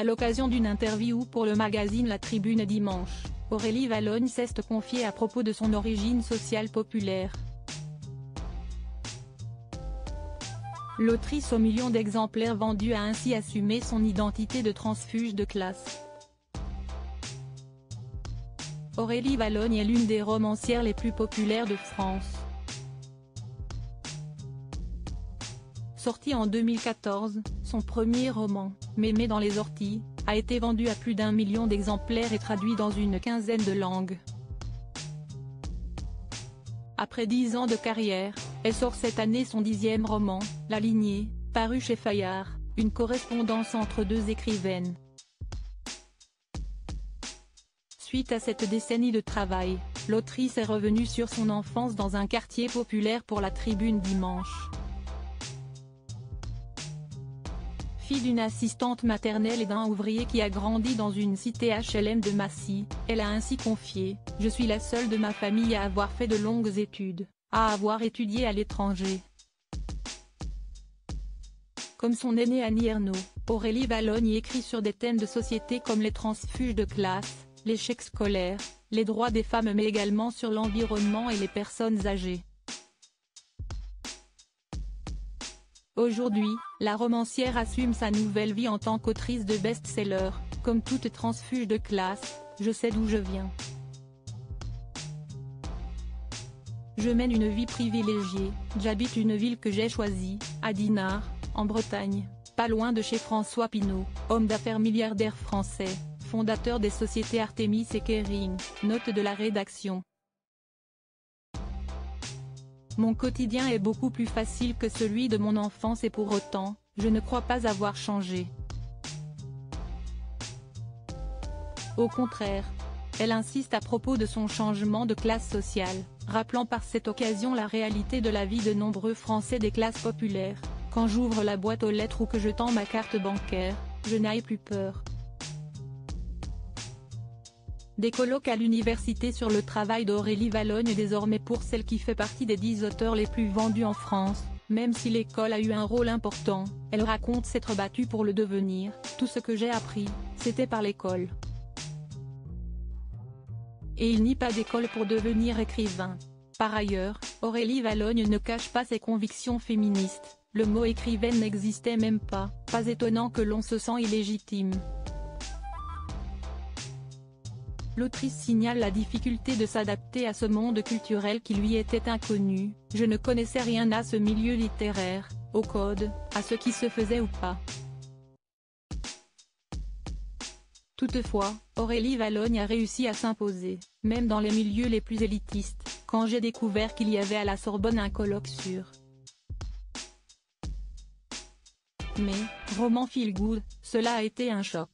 À l'occasion d'une interview pour le magazine La Tribune dimanche, Aurélie Valognes s'est confiée à propos de son origine sociale populaire. L'autrice aux millions d'exemplaires vendus a ainsi assumé son identité de transfuge de classe. Aurélie Valognes est l'une des romancières les plus populaires de France. Sorti en 2014, son premier roman, Mémé dans les orties, a été vendu à plus d'1 million d'exemplaires et traduit dans une quinzaine de langues. Après 10 ans de carrière, elle sort cette année son 10e roman, La Lignée, paru chez Fayard, une correspondance entre deux écrivaines. Suite à cette décennie de travail, l'autrice est revenue sur son enfance dans un quartier populaire pour La Tribune dimanche. Fille d'une assistante maternelle et d'un ouvrier qui a grandi dans une cité HLM de Massy, elle a ainsi confié « Je suis la seule de ma famille à avoir fait de longues études, à avoir étudié à l'étranger ». Comme son aînée Annie Ernaux, Aurélie Valognes écrit sur des thèmes de société comme les transfuges de classe, l'échec scolaire, les droits des femmes mais également sur l'environnement et les personnes âgées. Aujourd'hui, la romancière assume sa nouvelle vie en tant qu'autrice de best-seller. Comme toute transfuge de classe, je sais d'où je viens. Je mène une vie privilégiée, j'habite une ville que j'ai choisie, à Dinard, en Bretagne, pas loin de chez François Pinault, homme d'affaires milliardaire français, fondateur des sociétés Artemis et Kering, note de la rédaction. Mon quotidien est beaucoup plus facile que celui de mon enfance et pour autant, je ne crois pas avoir changé. Au contraire. Elle insiste à propos de son changement de classe sociale, rappelant par cette occasion la réalité de la vie de nombreux Français des classes populaires. Quand j'ouvre la boîte aux lettres ou que je tends ma carte bancaire, je n'ai plus peur. Des colloques à l'université sur le travail d'Aurélie Valognes désormais pour celle qui fait partie des 10 auteurs les plus vendus en France, même si l'école a eu un rôle important, elle raconte s'être battue pour le devenir, tout ce que j'ai appris, c'était par l'école. Et il n'y a pas d'école pour devenir écrivain. Par ailleurs, Aurélie Valognes ne cache pas ses convictions féministes, le mot écrivaine n'existait même pas étonnant que l'on se sent illégitime. L'autrice signale la difficulté de s'adapter à ce monde culturel qui lui était inconnu, je ne connaissais rien à ce milieu littéraire, au code, à ce qui se faisait ou pas. Toutefois, Aurélie Valognes a réussi à s'imposer, même dans les milieux les plus élitistes, quand j'ai découvert qu'il y avait à la Sorbonne un colloque sur mais, roman feel good, cela a été un choc.